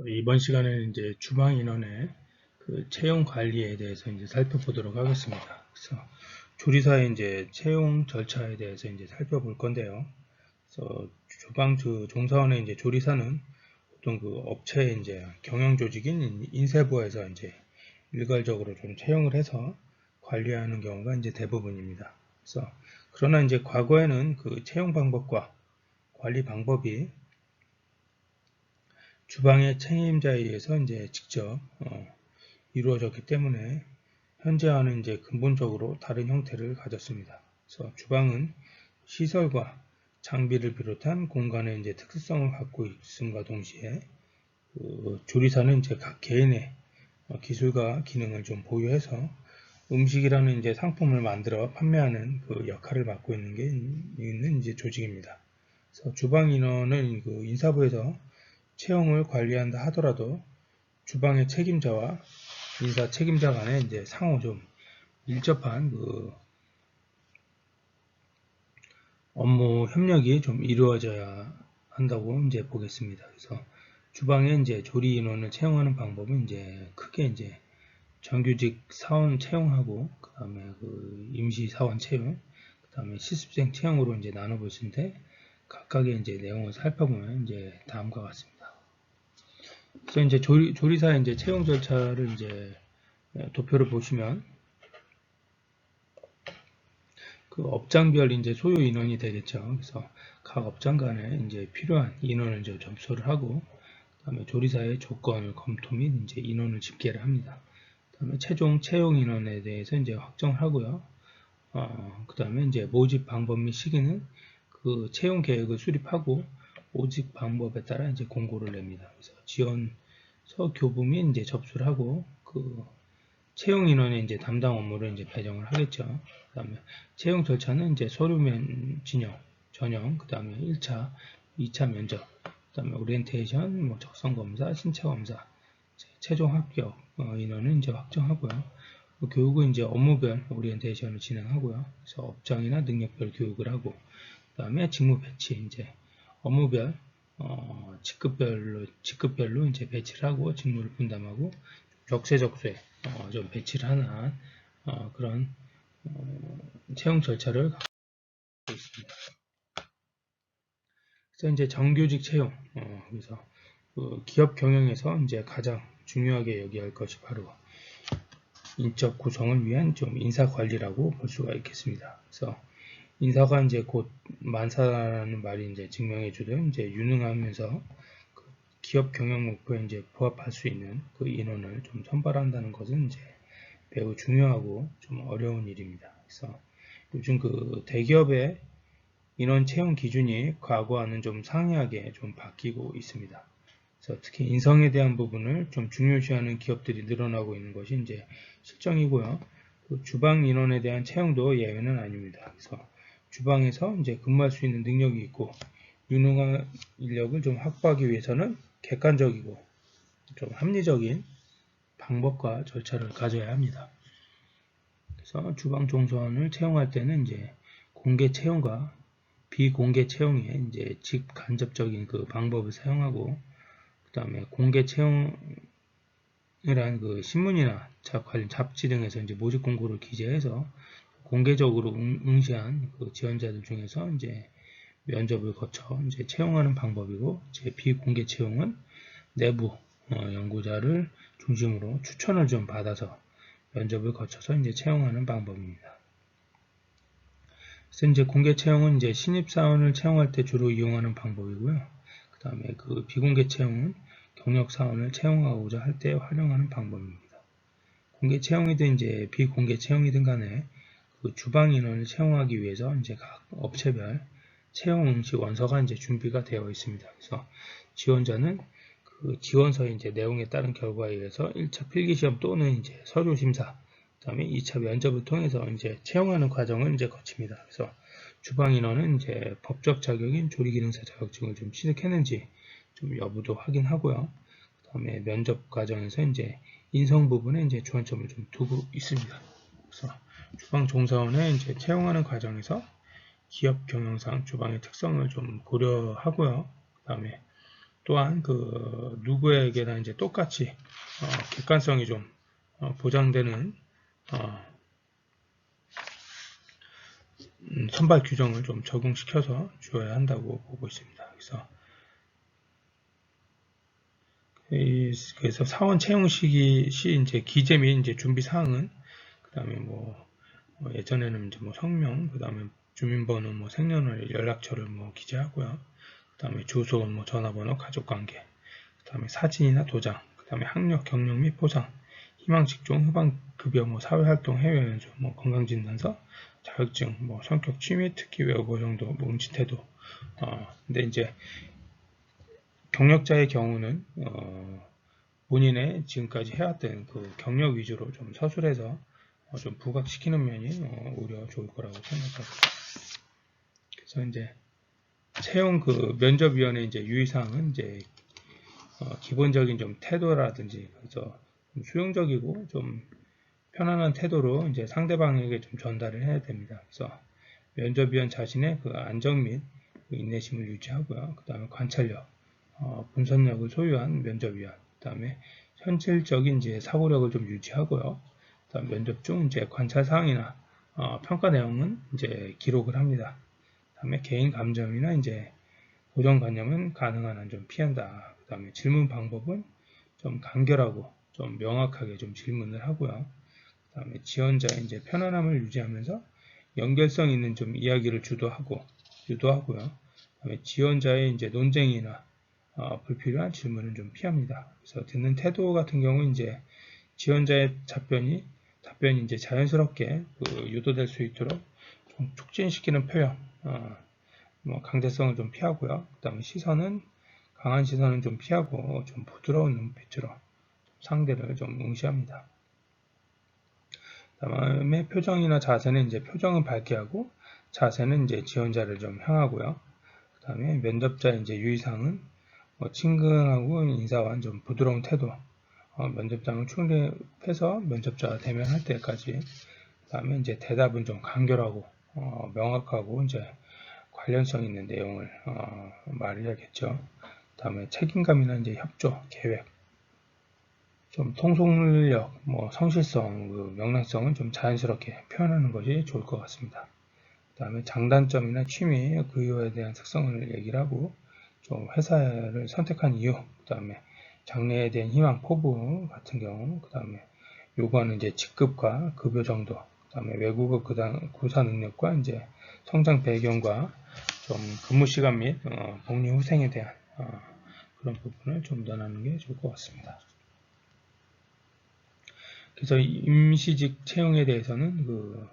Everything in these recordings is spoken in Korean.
이번 시간에는 이제 주방 인원의 채용 관리에 대해서 이제 살펴보도록 하겠습니다. 그래서 조리사의 이제 채용 절차에 대해서 이제 살펴볼 건데요. 그래서 주방 종사원의 이제 조리사는 보통 그 업체의 이제 경영 조직인 인쇄부에서 이제 일괄적으로 좀 채용을 해서 관리하는 경우가 이제 대부분입니다. 그래서 그러나 이제 과거에는 그 채용 방법과 관리 방법이 주방의 책임자에 의해서 이제 직접 이루어졌기 때문에 현재와는 이제 근본적으로 다른 형태를 가졌습니다. 그래서 주방은 시설과 장비를 비롯한 공간의 이제 특수성을 갖고 있음과 동시에 조리사는 이제 각 개인의 기술과 기능을 좀 보유해서 음식이라는 이제 상품을 만들어 판매하는 그 역할을 맡고 있는 이제 조직입니다. 그래서 주방 인원은 그 인사부에서 채용을 관리한다 하더라도 주방의 책임자와 인사 책임자 간에 이제 상호 좀 밀접한 그 업무 협력이 좀 이루어져야 한다고 이제 보겠습니다. 그래서 주방에 이제 조리 인원을 채용하는 방법은 이제 크게 이제 정규직 사원 채용하고 그 다음에 그 임시 사원 채용, 그 다음에 실습생 채용으로 이제 나눠볼 수 있는데 각각의 이제 내용을 살펴보면 이제 다음과 같습니다. 그래서 이제 조리사의 이제 채용 절차를 이제 도표를 보시면 그 업장별 이제 소요 인원이 되겠죠. 그래서 각 업장 간에 이제 필요한 인원을 이제 접수를 하고, 그다음에 조리사의 조건을 검토 및 이제 인원을 집계를 합니다. 그다음에 최종 채용 인원에 대해서 이제 확정하고요. 그다음에 이제 모집 방법 및 시기는 그 채용 계획을 수립하고 모집 방법에 따라 이제 공고를 냅니다. 그래서 지원서 교부 및 이제 접수를 하고 그 채용 인원의 이제 담당 업무를 이제 배정을 하겠죠. 그 다음에 채용 절차는 이제 서류면 전형, 그 다음에 1차, 2차 면접, 그 다음에 오리엔테이션, 뭐 적성 검사, 신체 검사, 최종 합격 인원은 이제 확정하고요. 교육은 이제 업무별 오리엔테이션을 진행하고요. 그래서 업장이나 능력별 교육을 하고, 그 다음에 직무 배치 이제 업무별 직급별로 이제 배치를 하고 직무를 분담하고 적세적소에 좀 배치를 하는 그런 채용 절차를 갖고 있습니다. 그래서 이제 정규직 채용 그래서 그 기업 경영에서 이제 가장 중요하게 여기야 할 것이 바로 인적 구성을 위한 좀 인사 관리라고 볼 수가 있겠습니다. 그래서 인사가 이제 곧 만사라는 말이 이제 증명해 주듯 이제 유능하면서 그 기업 경영 목표에 이제 부합할 수 있는 그 인원을 좀 선발한다는 것은 이제 매우 중요하고 좀 어려운 일입니다. 그래서 요즘 그 대기업의 인원 채용 기준이 과거와는 좀 상이하게 좀 바뀌고 있습니다. 그래서 특히 인성에 대한 부분을 좀 중요시하는 기업들이 늘어나고 있는 것이 이제 실정이고요. 그 주방 인원에 대한 채용도 예외는 아닙니다. 그래서 주방에서 이제 근무할 수 있는 능력이 있고 유능한 인력을 좀 확보하기 위해서는 객관적이고 좀 합리적인 방법과 절차를 가져야 합니다. 그래서 주방 종사원을 채용할 때는 이제 공개 채용과 비공개 채용에 이제 직간접적인 그 방법을 사용하고, 그 다음에 공개 채용이란 그 신문이나 관련 잡지 등에서 이제 모집 공고를 기재해서 공개적으로 응시한 그 지원자들 중에서 이제 면접을 거쳐 이제 채용하는 방법이고, 제 비공개 채용은 내부 연구자를 중심으로 추천을 좀 받아서 면접을 거쳐서 이제 채용하는 방법입니다. 그래서 이제 공개 채용은 이제 신입사원을 채용할 때 주로 이용하는 방법이고요. 그 다음에 그 비공개 채용은 경력사원을 채용하고자 할 때 활용하는 방법입니다. 공개 채용이든 이제 비공개 채용이든 간에 그 주방 인원을 채용하기 위해서 이제 각 업체별 채용 응시 원서가 이제 준비가 되어 있습니다. 그래서 지원자는 그 지원서의 이제 내용에 따른 결과에 의해서 1차 필기시험 또는 이제 서류 심사, 그 다음에 2차 면접을 통해서 이제 채용하는 과정을 이제 거칩니다. 그래서 주방 인원은 이제 법적 자격인 조리기능사 자격증을 좀 취득했는지 좀 여부도 확인하고요. 그 다음에 면접 과정에서 이제 인성 부분에 이제 주안점을 좀 두고 있습니다. 그래서 주방 종사원에 이제 채용하는 과정에서 기업 경영상 주방의 특성을 좀 고려하고요. 그 다음에 또한 그 누구에게나 이제 똑같이 객관성이 좀 보장되는 선발 규정을 좀 적용시켜서 주어야 한다고 보고 있습니다. 그래서 사원 채용 시 이제 기재 및 이제 준비 사항은 그다음에 예전에는 이제 성명, 그다음에 주민번호, 생년월, 연락처를 기재하고요. 그다음에 주소, 전화번호, 가족관계, 그다음에 사진이나 도장, 그다음에 학력, 경력 및 포상, 희망 직종, 후반급여, 사회활동, 해외연수, 건강진단서, 자격증, 성격, 취미, 특기, 외국어 정도, 응시 태도. 근데 이제 경력자의 경우는 본인의 지금까지 해왔던 그 경력 위주로 좀 서술해서 좀 부각시키는 면이 오히려 좋을 거라고 생각합니다. 그래서 이제 채용 그 면접위원회 이제 유의사항은 이제 기본적인 좀 태도라든지 그래서 좀 수용적이고 좀 편안한 태도로 이제 상대방에게 좀 전달을 해야 됩니다. 그래서 면접위원 자신의 그 안정 및 그 인내심을 유지하고요. 그 다음에 관찰력, 분석력을 소유한 면접위원, 그 다음에 현실적인 이제 사고력을 좀 유지하고요. 그 다음 면접 중 이제 관찰 사항이나 평가 내용은 이제 기록을 합니다. 그 다음에 개인 감정이나 이제 고정관념은 가능한 한 좀 피한다. 그 다음에 질문 방법은 좀 간결하고 좀 명확하게 좀 질문을 하고요. 그 다음에 지원자의 이제 편안함을 유지하면서 연결성 있는 좀 이야기를 유도하고요. 그 다음에 지원자의 이제 논쟁이나 불필요한 질문은 좀 피합니다. 그래서 듣는 태도 같은 경우 이제 지원자의 답변이 이제 자연스럽게 유도될 수 있도록 좀 촉진시키는 표현, 강제성을 좀 피하고요. 그 다음에 강한 시선은 좀 피하고 좀 부드러운 눈빛으로 상대를 좀 응시합니다. 그 다음에 표정이나 자세는 이제 표정은 밝게 하고 자세는 이제 지원자를 좀 향하고요. 그 다음에 면접자의 이제 유의사항은 친근하고 인사와 좀 부드러운 태도, 면접장을 충분해서 면접자와 대면할 때까지, 그 다음에 이제 대답은 좀 간결하고 명확하고 이제 관련성 있는 내용을 말해야겠죠. 그 다음에 책임감이나 이제 협조, 계획, 좀 통속력, 성실성, 그 명랑성은 좀 자연스럽게 표현하는 것이 좋을 것 같습니다. 그 다음에 장단점이나 취미, 그 이유에 대한 특성을 얘기를 하고, 좀 회사를 선택한 이유, 그 다음에 장래에 대한 희망, 포부 같은 경우, 그 다음에 요구하는 이제 직급과 급여 정도, 그 다음에 외국어 구사 능력과 이제 성장 배경과 좀 근무 시간 및 복리 후생에 대한 그런 부분을 좀 논하는 게 좋을 것 같습니다. 그래서 임시직 채용에 대해서는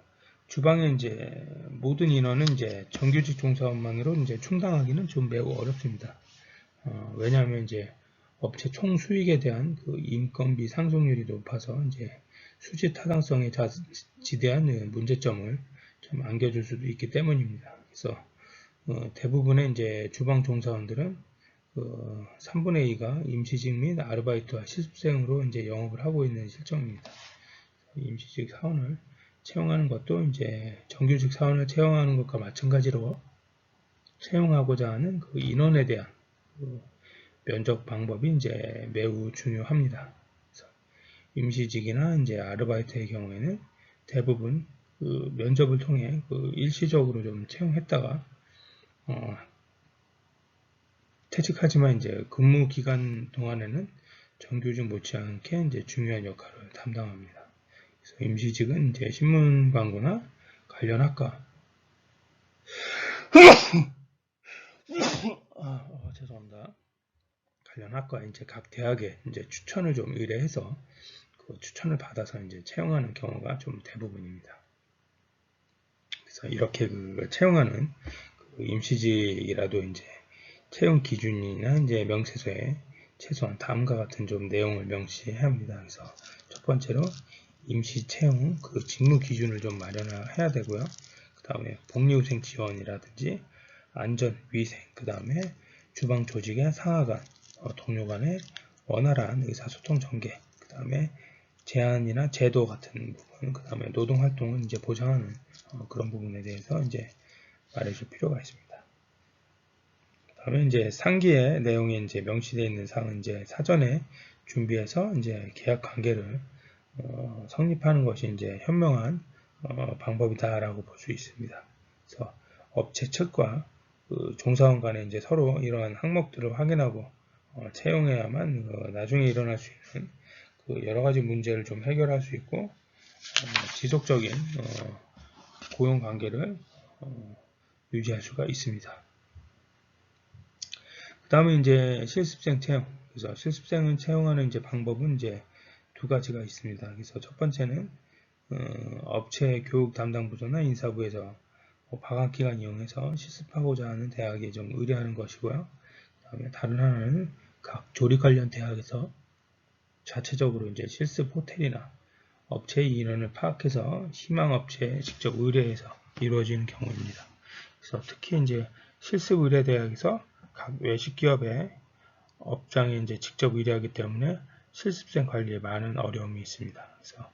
주방에 이제 모든 인원은 이제 정규직 종사원만으로 이제 충당하기는 좀 매우 어렵습니다. 왜냐하면 이제 업체 총 수익에 대한 그 인건비 상승률이 높아서 이제 수지 타당성에 지대한 문제점을 좀 안겨줄 수도 있기 때문입니다. 그래서 대부분의 이제 주방 종사원들은 3분의 2가 임시직 및 아르바이트와 실습생으로 이제 영업을 하고 있는 실정입니다. 임시직 사원을 채용하는 것도 이제 정규직 사원을 채용하는 것과 마찬가지로 채용하고자 하는 그 인원에 대한 면접 방법이 이제 매우 중요합니다. 임시직이나 이제 아르바이트의 경우에는 대부분 면접을 통해 일시적으로 좀 채용했다가 퇴직하지만 이제 근무 기간 동안에는 정규직 못지않게 이제 중요한 역할을 담당합니다. 그래서 임시직은 이제 신문 광고나 관련 학과 죄송합니다. 관련 학과 이제 각 대학에 이제 추천을 좀 의뢰해서 그 추천을 받아서 이제 채용하는 경우가 좀 대부분입니다. 그래서 이렇게 채용하는 임시직이라도 이제 채용 기준이나 이제 명세서에 최소한 다음과 같은 좀 내용을 명시해야 합니다. 그래서 첫 번째로 임시 채용 직무 기준을 좀 마련해야 되고요. 그 다음에 복리후생 지원이라든지 안전, 위생, 그 다음에 주방 조직의 상하 간, 동료 간의 원활한 의사소통 전개, 그 다음에 제한이나 제도 같은 부분, 그 다음에 노동 활동을 이제 보장하는 그런 부분에 대해서 이제 말해줄 필요가 있습니다. 그 다음에 이제 상기의 내용에 이제 명시되어 있는 사항은 이제 사전에 준비해서 이제 계약 관계를 성립하는 것이 이제 현명한 방법이다라고 볼 수 있습니다. 그래서 업체 측과 그 종사원 간에 이제 서로 이러한 항목들을 확인하고 채용해야만 나중에 일어날 수 있는 그 여러 가지 문제를 좀 해결할 수 있고 지속적인 고용 관계를 유지할 수가 있습니다. 그 다음에 이제 실습생 채용. 그래서 실습생을 채용하는 이제 방법은 이제 두 가지가 있습니다. 그래서 첫 번째는 업체 교육 담당 부서나 인사부에서 방학 기간 이용해서 실습하고자 하는 대학에 좀 의뢰하는 것이고요. 그다음에 다른 하나는 각 조리 관련 대학에서 자체적으로 이제 실습 호텔이나 업체의 인원을 파악해서 희망 업체에 직접 의뢰해서 이루어지는 경우입니다. 그래서 특히 이제 실습 의뢰 대학에서 각 외식 기업의 업장에 이제 직접 의뢰하기 때문에 실습생 관리에 많은 어려움이 있습니다. 그래서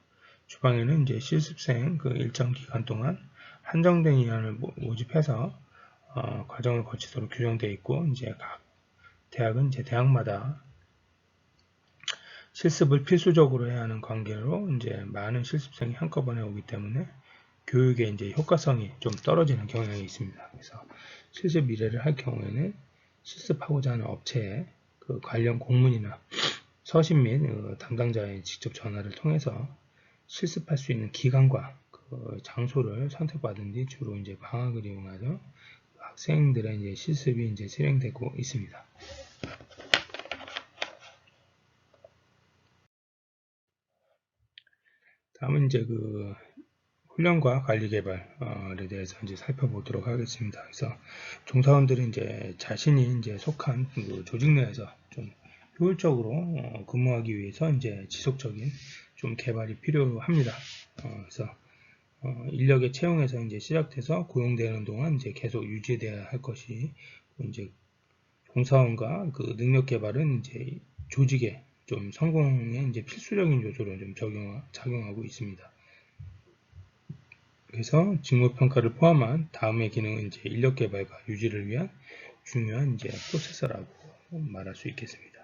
주방에는 이제 실습생 그 일정 기간 동안 한정된 인원을 모집해서 과정을 거치도록 규정되어 있고 이제 각 대학은 이제 대학마다 실습을 필수적으로 해야 하는 관계로 이제 많은 실습생이 한꺼번에 오기 때문에 교육의 이제 효과성이 좀 떨어지는 경향이 있습니다. 그래서 실습 의뢰를 할 경우에는 실습하고자 하는 업체에 그 관련 공문이나 서신 및 담당자의 직접 전화를 통해서 실습할 수 있는 기간과 그 장소를 선택받은 뒤 주로 이제 방학을 이용하여 학생들의 이제 실습이 이제 실행되고 있습니다. 다음은 이제 그 훈련과 관리 개발에 대해서 이제 살펴보도록 하겠습니다. 그래서 종사원들은 이제 자신이 이제 속한 그 조직 내에서 좀 효율적으로 근무하기 위해서 이제 지속적인 좀 개발이 필요합니다. 그래서 인력의 채용에서 이제 시작돼서 고용되는 동안 이제 계속 유지돼야 할 것이 이제 종사원과 그 능력 개발은 이제 조직의 좀 성공에 이제 필수적인 요소로 좀 작용하고 있습니다. 그래서 직무평가를 포함한 다음의 기능은 이제 인력 개발과 유지를 위한 중요한 이제 프로세서라고 말할 수 있겠습니다.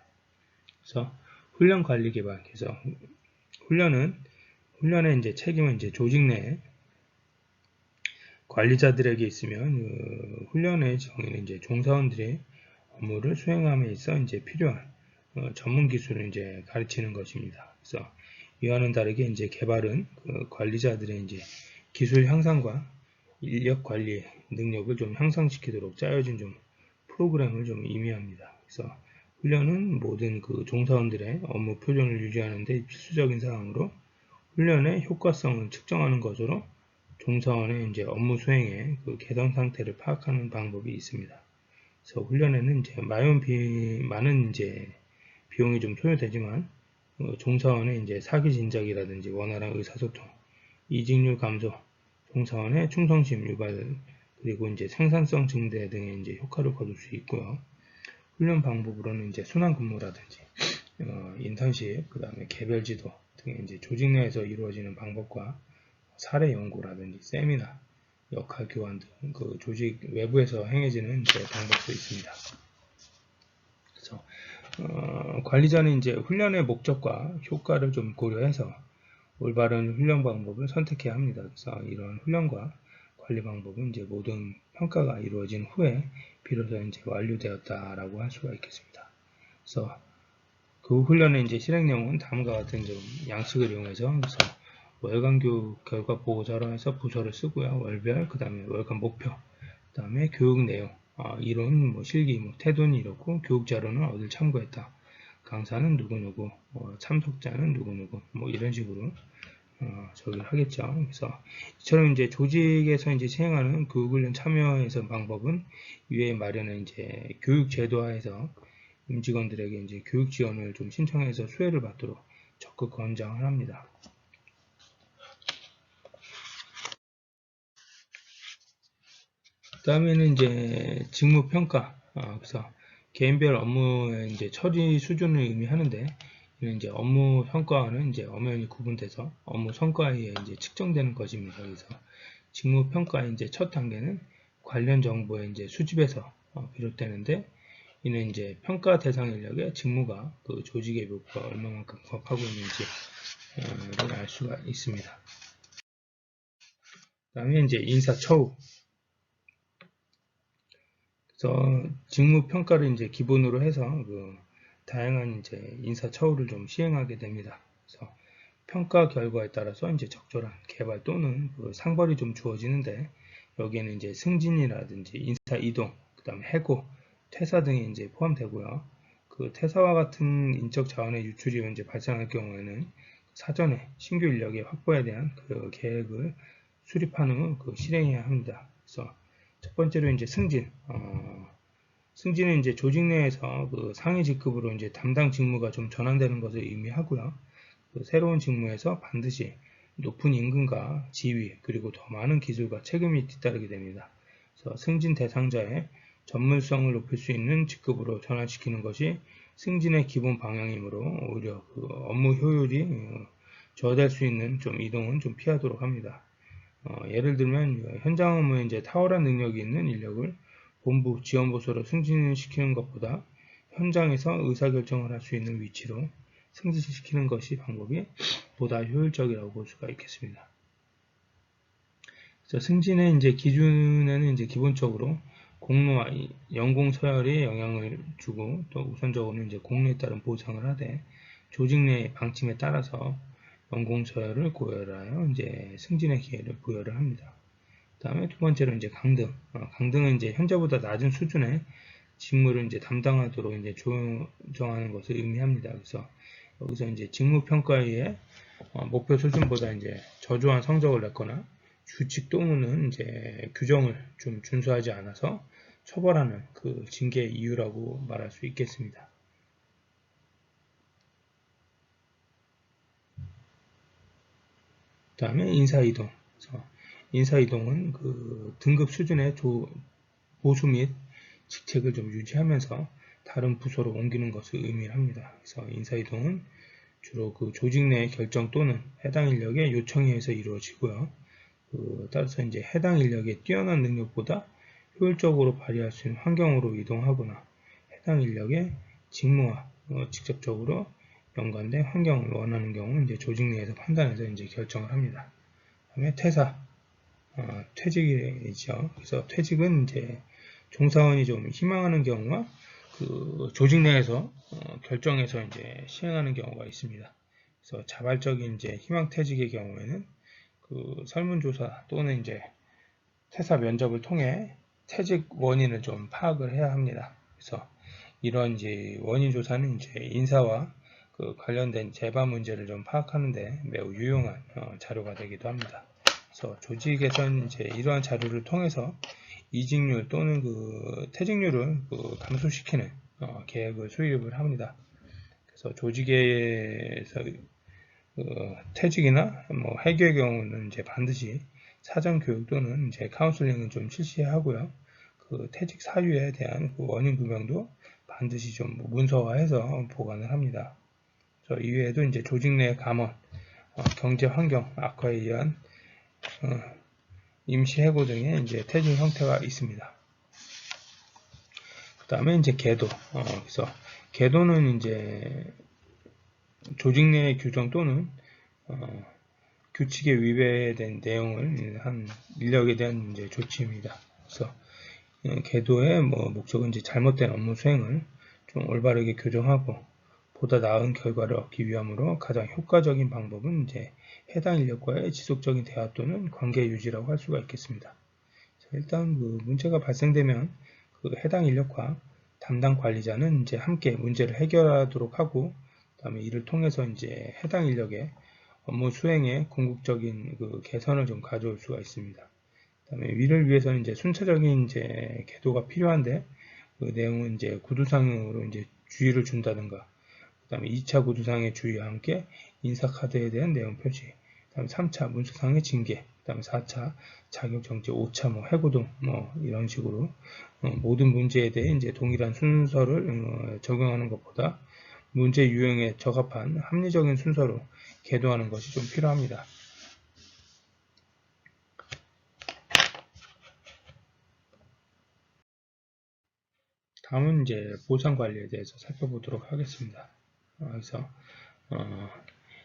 그래서 훈련 관리 개발. 그래서 훈련의 이제 책임은 이제 조직 내에 관리자들에게 있으면 훈련의 정의는 이제 종사원들의 업무를 수행함에 있어 이제 필요한 전문 기술을 이제 가르치는 것입니다. 그래서 이와는 다르게 이제 개발은 그 관리자들의 이제 기술 향상과 인력 관리 능력을 좀 향상시키도록 짜여진 좀 프로그램을 좀 의미합니다. 그래서 훈련은 모든 그 종사원들의 업무 표준을 유지하는 데 필수적인 사항으로 훈련의 효과성을 측정하는 것으로 종사원의 이제 업무 수행의 그 개선 상태를 파악하는 방법이 있습니다. 그래서 훈련에는 이제 많은 이제 비용이 좀 소요되지만 종사원의 이제 사기 진작이라든지 원활한 의사소통, 이직률 감소, 종사원의 충성심 유발, 그리고 이제 생산성 증대 등의 이제 효과를 거둘 수 있고요. 훈련 방법으로는 이제 순환 근무라든지 인턴십, 그 다음에 개별 지도 등의 이제 조직 내에서 이루어지는 방법과 사례 연구라든지 세미나, 역할 교환 등 그 조직 외부에서 행해지는 이제 방법도 있습니다. 그래서 관리자는 이제 훈련의 목적과 효과를 좀 고려해서 올바른 훈련 방법을 선택해야 합니다. 그래서 이런 훈련과 관리 방법은 이제 모든 평가가 이루어진 후에 비로소 이제 완료되었다라고 할 수가 있겠습니다. 그래서 그 훈련의 이제 실행 내용은 다음과 같은 좀 양식을 이용해서 그래서 월간 교육 결과 보고서로 해서 부서를 쓰고요. 월별, 그 다음에 월간 목표, 그 다음에 교육 내용, 이론, 뭐 실기, 뭐 태도는 이렇고 교육 자료는 어딜 참고했다. 강사는 누구누구, 참석자는 누구누구, 뭐 이런 식으로 저기를 하겠죠. 그래서 이처럼 이제 조직에서 이제 시행하는 교육훈련 참여에서 방법은 위에 마련한 이제 교육 제도화에서 임직원들에게 이제 교육 지원을 좀 신청해서 수혜를 받도록 적극 권장을 합니다. 그 다음에는 이제 직무평가. 그래서 개인별 업무의 이제 처리 수준을 의미하는데, 이는 이제 업무 성과와는 이제 엄연히 구분돼서 업무 성과에 이제 측정되는 것입니다. 그래서 직무평가의 이제 첫 단계는 관련 정보의 이제 수집에서 비롯되는데, 이는 이제 평가 대상 인력의 직무가 그 조직의 목표와 얼마만큼 부합하고 있는지를 알 수가 있습니다. 그 다음에 이제 인사처우. 그래서 직무 평가를 이제 기본으로 해서 그 다양한 이제 인사처우를 좀 시행하게 됩니다. 그래서 평가 결과에 따라서 이제 적절한 개발 또는 그 상벌이 좀 주어지는데, 여기에는 이제 승진이라든지 인사 이동, 그 다음에 해고, 퇴사 등이 이제 포함되고요. 그 퇴사와 같은 인적 자원의 유출이 이제 발생할 경우에는 사전에 신규 인력의 확보에 대한 그 계획을 수립한 후 그 실행해야 합니다. 그래서 첫 번째로 이제 승진은 이제 조직 내에서 그 상위 직급으로 이제 담당 직무가 좀 전환되는 것을 의미하고요. 그 새로운 직무에서 반드시 높은 임금과 지위, 그리고 더 많은 기술과 책임이 뒤따르게 됩니다. 그래서 승진 대상자의 전문성을 높일 수 있는 직급으로 전환시키는 것이 승진의 기본 방향이므로, 오히려 그 업무 효율이 저하될 수 있는 좀 이동은 좀 피하도록 합니다. 예를 들면 현장 업무에 이제 탁월한 능력이 있는 인력을 본부 지원부서로 승진시키는 것보다 현장에서 의사결정을 할 수 있는 위치로 승진시키는 것이 방법이 보다 효율적이라고 볼 수가 있겠습니다. 그래서 승진의 이제 기준에는 이제 기본적으로 공로와 연공 서열에 영향을 주고, 또 우선적으로는 이제 공로에 따른 보상을 하되, 조직 내 방침에 따라서 연공 서열을 고려하여 이제 승진의 기회를 부여를 합니다. 그 다음에 두 번째로 이제 강등. 강등은 이제 현재보다 낮은 수준의 직무를 이제 담당하도록 이제 조정하는 것을 의미합니다. 그래서 여기서 이제 직무 평가에 목표 수준보다 이제 저조한 성적을 냈거나 규칙 또는 이제 규정을 좀 준수하지 않아서 처벌하는 그 징계 이유라고 말할 수 있겠습니다. 그 다음에 인사이동. 인사이동은 그 등급 수준의 보수 및 직책을 좀 유지하면서 다른 부서로 옮기는 것을 의미합니다. 그래서 인사이동은 주로 그 조직 내 결정 또는 해당 인력의 요청에 의해서 이루어지고요. 따라서 이제 해당 인력의 뛰어난 능력보다 효율적으로 발휘할 수 있는 환경으로 이동하거나, 해당 인력의 직무와 직접적으로 연관된 환경을 원하는 경우 이제 조직 내에서 판단해서 이제 결정을 합니다. 그다음에 퇴직이죠. 그래서 퇴직은 이제 종사원이 좀 희망하는 경우와 그 조직 내에서 결정해서 이제 시행하는 경우가 있습니다. 그래서 자발적인 이제 희망퇴직의 경우에는 그 설문조사 또는 이제 퇴사 면접을 통해 퇴직 원인을 좀 파악을 해야 합니다. 그래서 이런 이제 원인 조사는 이제 인사와 그 관련된 재반 문제를 좀 파악하는데 매우 유용한 자료가 되기도 합니다. 그래서 조직에서는 이제 이러한 자료를 통해서 이직률 또는 그 퇴직률을 그 감소시키는 계획을 수립을 합니다. 그래서 조직에서 퇴직이나 뭐 해고의 경우는 이제 반드시 사전 교육 또는 이제 카운슬링을 좀 실시하고요. 그 퇴직 사유에 대한 그 원인 규명도 반드시 좀 문서화해서 보관을 합니다. 그래서 이외에도 이제 조직 내 감원, 경제 환경 악화에 의한 임시 해고 등의 이제 퇴직 형태가 있습니다. 그 다음에 이제 계도. 그래서 계도는 이제 조직 내 규정 또는 규칙에 위배된 내용을 한 인력에 대한 이제 조치입니다. 그래서 계도의 목적은 이제 잘못된 업무 수행을 좀 올바르게 교정하고 보다 나은 결과를 얻기 위함으로 가장 효과적인 방법은 이제 해당 인력과의 지속적인 대화 또는 관계 유지라고 할 수가 있겠습니다. 일단 그 문제가 발생되면 그 해당 인력과 담당 관리자는 이제 함께 문제를 해결하도록 하고, 그다음에 이를 통해서 이제 해당 인력의 업무 수행에 궁극적인 그 개선을 좀 가져올 수가 있습니다. 그다음에 위를 위해서는 이제 순차적인 이제 계도가 필요한데, 그 내용은 이제 구두상으로 이제 주의를 준다든가, 그다음에 2차 구두상의 주의와 함께 인사카드에 대한 내용 표시, 그다음에 3차 문서상의 징계, 그다음에 4차 자격정지, 5차 해고 등 이런 식으로 모든 문제에 대해 이제 동일한 순서를 적용하는 것보다 문제 유형에 적합한 합리적인 순서로 계도하는 것이 좀 필요합니다. 다음은 이제 보상 관리에 대해서 살펴보도록 하겠습니다. 그래서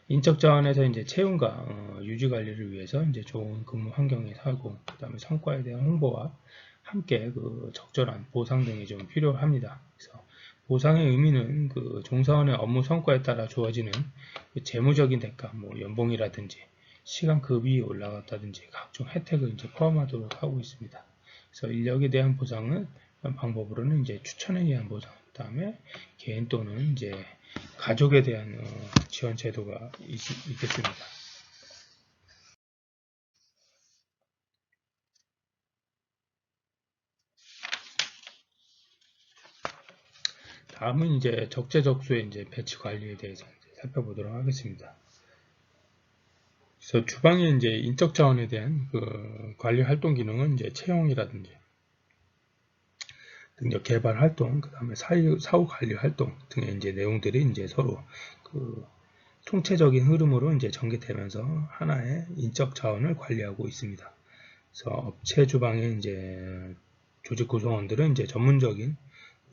인적 자원에서 이제 채용과 유지 관리를 위해서 이제 좋은 근무 환경에 살고, 그다음에 성과에 대한 홍보와 함께 그 적절한 보상 등이 좀 필요합니다. 그래서 보상의 의미는 그 종사원의 업무 성과에 따라 주어지는 그 재무적인 대가, 뭐 연봉이라든지 시간급이 올라갔다든지 각종 혜택을 이제 포함하도록 하고 있습니다. 그래서 인력에 대한 보상은 방법으로는 이제 추천에 의한 보상, 그다음에 개인 또는 이제 가족에 대한 지원 제도가 있겠습니다. 다음은 이제 적재적소의 이제 배치 관리에 대해서 이제 살펴보도록 하겠습니다. 그래서 주방의 이제 인적 자원에 대한 그 관리 활동 기능은 이제 채용이라든지 능력 개발 활동, 그 다음에 사후 관리 활동 등의 이제 내용들이 이제 서로 그 통체적인 흐름으로 이제 전개되면서 하나의 인적 자원을 관리하고 있습니다. 그래서 업체 주방의 이제 조직 구성원들은 이제 전문적인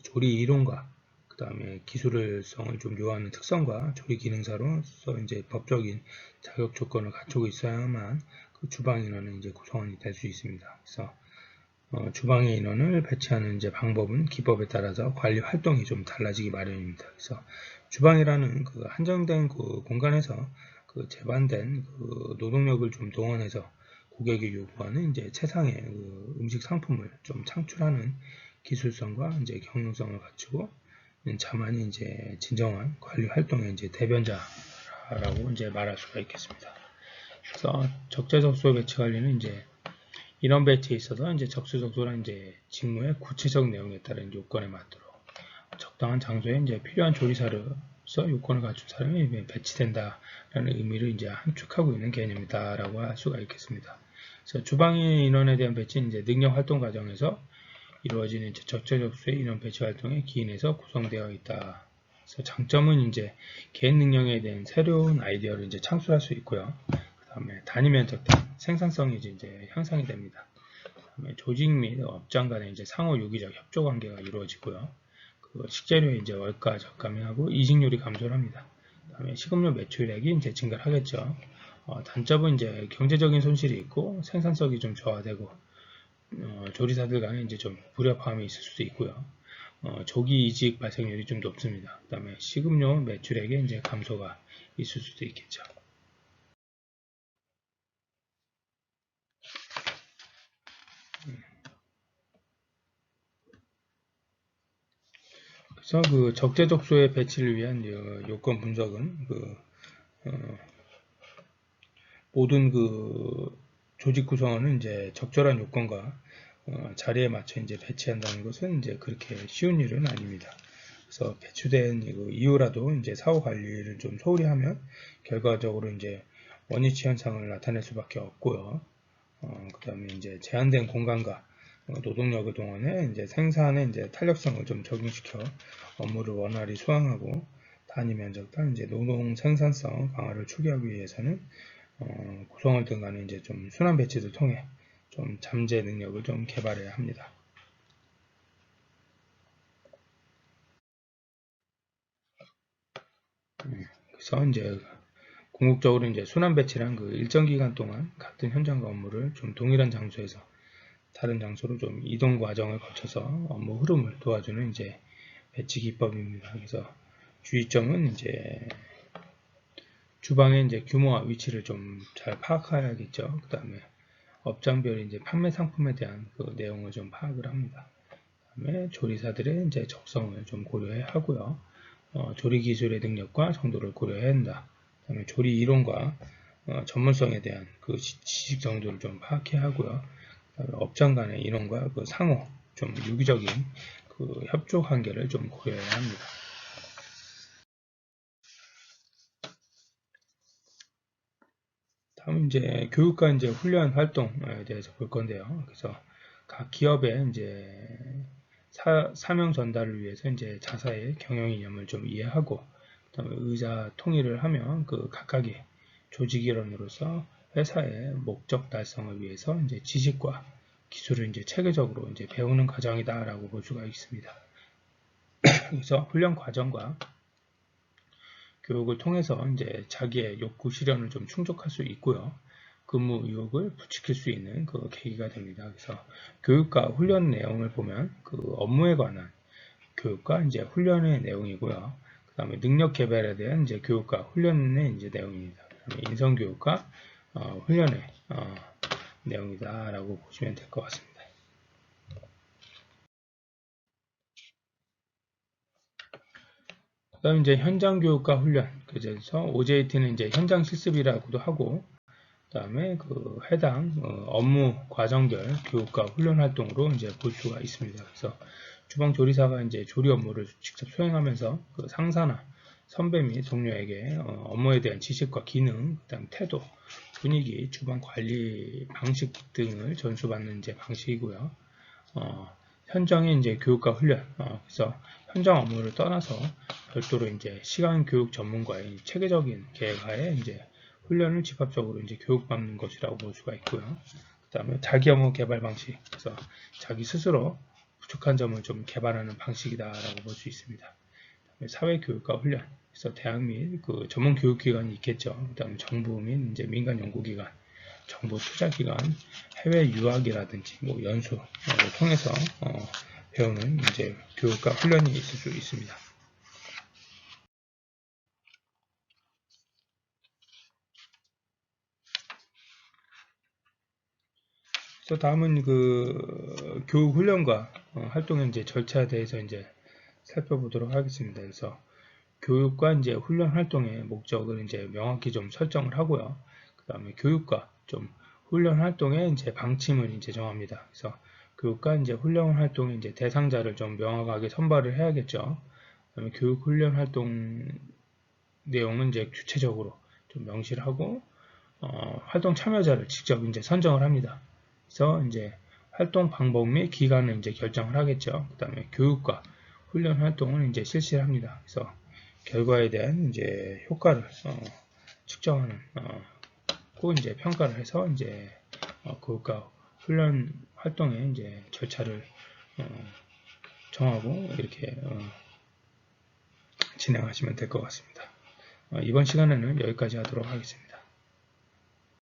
조리 이론과 그 다음에 기술성을 좀 요하는 특성과 조리 기능사로서 이제 법적인 자격 조건을 갖추고 있어야만 그 주방 인원은 이제 구성원이 될 수 있습니다. 그래서 주방의 인원을 배치하는 이제 방법은 기법에 따라서 관리 활동이 좀 달라지기 마련입니다. 그래서 주방이라는 그 한정된 그 공간에서 그 제반된 그 노동력을 좀 동원해서 고객이 요구하는 이제 최상의 그 음식 상품을 좀 창출하는 기술성과 이제 경영성을 갖추고 자만이 이제 진정한 관리 활동의 이제 대변자라고 이제 말할 수가 있겠습니다. 그래서 적재적소 배치 관리는 이제 인원 배치에 있어서 이제 적재적소란 이제 직무의 구체적 내용에 따른 요건에 맞도록 적당한 장소에 이제 필요한 조리사로서 요건을 갖춘 사람이 배치된다라는 의미를 이제 함축하고 있는 개념이다라고 할 수가 있겠습니다. 그래서 주방의 인원에 대한 배치는 이제 능력 활동 과정에서 이루어지는 이제 적재적소의 인원 배치 활동에 기인해서 구성되어 있다. 그래서 장점은 이제 개인 능력에 대한 새로운 아이디어를 이제 창출할 수 있고요. 그다음에 단위 면적 등 생산성이 이제 향상이 됩니다. 그다음에 조직 및 업장 간의 이제 상호 유기적 협조 관계가 이루어지고요. 그 식재료의 이제 원가 적감이 하고 이직률이 감소를 합니다. 그다음에 식음료 매출액이 이제 증가를 하겠죠. 단점은 이제 경제적인 손실이 있고 생산성이 좀 저하되고 조리사들 간에 이제 좀 불협화음이 있을 수도 있고요. 조기 이직 발생률이 좀 높습니다. 그다음에 식음료 매출액의 이제 감소가 있을 수도 있겠죠. 그래서 그 적재적소의 배치를 위한 요건 분석은 모든 그 조직 구성원은 이제 적절한 요건과 자리에 맞춰 이제 배치한다는 것은 이제 그렇게 쉬운 일은 아닙니다. 그래서 배치된 이후라도 이제 사후 관리를 좀 소홀히 하면 결과적으로 이제 원위치 현상을 나타낼 수밖에 없고요. 그 다음에 이제 제한된 공간과 노동력을 동원해 이제 생산의 이제 탄력성을 좀 적용시켜 업무를 원활히 수행하고 단위 면적당 이제 노동 생산성 강화를 추구하기 위해서는 구성원 등 간에 이제 좀 순환 배치를 통해 좀 잠재 능력을 좀 개발해야 합니다. 그래서 이제 궁극적으로 이제 순환 배치란 그 일정 기간 동안 같은 현장과 업무를 좀 동일한 장소에서 다른 장소로 좀 이동 과정을 거쳐서 업무 흐름을 도와주는 이제 배치 기법입니다. 그래서 주의점은 이제 주방의 이제 규모와 위치를 좀 잘 파악해야겠죠. 그 다음에 업장별 이제 판매 상품에 대한 그 내용을 좀 파악을 합니다. 그 다음에 조리사들의 이제 적성을 좀 고려해야 하고요. 조리 기술의 능력과 정도를 고려해야 한다. 그 다음에 조리 이론과 전문성에 대한 그 지식 정도를 좀 파악해야 하고요. 그다음에 업장 간의 인원과 그 상호 좀 유기적인 그 협조 관계를 좀 고려해야 합니다. 다음 이제 교육과 이제 훈련 활동에 대해서 볼 건데요. 그래서 각 기업의 이제 사명 전달을 위해서 이제 자사의 경영 이념을 좀 이해하고 그다음에 의사 통일을 하면 그 각각의 조직 일원으로서 회사의 목적 달성을 위해서 이제 지식과 기술을 이제 체계적으로 이제 배우는 과정이다라고 볼 수가 있습니다. 그래서 훈련 과정과 교육을 통해서 이제 자기의 욕구 실현을 좀 충족할 수 있고요. 근무 의욕을 부추길 수 있는 그 계기가 됩니다. 그래서 교육과 훈련 내용을 보면 그 업무에 관한 교육과 이제 훈련의 내용이고요. 그 다음에 능력 개발에 대한 이제 교육과 훈련의 이제 내용입니다. 그다음에 인성 교육과 훈련의 내용이다라고 보시면 될 것 같습니다. 그 다음에 이제 현장 교육과 훈련. 그래서 OJT는 이제 현장 실습이라고도 하고, 그 다음에 그 해당 업무 과정별 교육과 훈련 활동으로 이제 볼 수가 있습니다. 그래서 주방 조리사가 이제 조리 업무를 직접 수행하면서 그 상사나 선배 및 동료에게 업무에 대한 지식과 기능, 그다음 태도, 분위기, 주방 관리 방식 등을 전수받는 이제 방식이고요. 현장의 이제 교육과 훈련. 그래서 현장 업무를 떠나서 별도로 이제 시간 교육 전문가의 체계적인 계획하에 이제 훈련을 집합적으로 이제 교육받는 것이라고 볼 수가 있고요. 그 다음에 자기 업무 개발 방식. 그래서 자기 스스로 부족한 점을 좀 개발하는 방식이다라고 볼 수 있습니다. 사회교육과 훈련. 그래서 대학 및 그 전문 교육기관이 있겠죠. 그 다음에 정부 및 이제 민간 연구기관, 정부 투자기관, 해외 유학이라든지 뭐 연수를 통해서 배우는 이제 교육과 훈련이 있을 수 있습니다. 그래서 다음은 그 교육 훈련과 활동의 이제 절차에 대해서 이제 살펴보도록 하겠습니다. 그래서 교육과 이제 훈련 활동의 목적을 이제 명확히 좀 설정을 하고요. 그 다음에 교육과 좀 훈련 활동의 이제 방침을 이제 정합니다. 그래서 교육과 이제 훈련 활동의 이제 대상자를 좀 명확하게 선발을 해야겠죠. 그다음에 교육 훈련 활동 내용은 이제 구체적으로 좀 명시를 하고 활동 참여자를 직접 이제 선정을 합니다. 그래서 이제 활동 방법 및 기간을 이제 결정을 하겠죠. 그 다음에 교육과 훈련 활동을 이제 실시를 합니다. 그래서 결과에 대한 이제 효과를 측정하는 고 이제 평가를 해서 이제 교육과 훈련 활동의 이제 절차를 정하고 이렇게 진행하시면 될 것 같습니다. 이번 시간에는 여기까지 하도록 하겠습니다.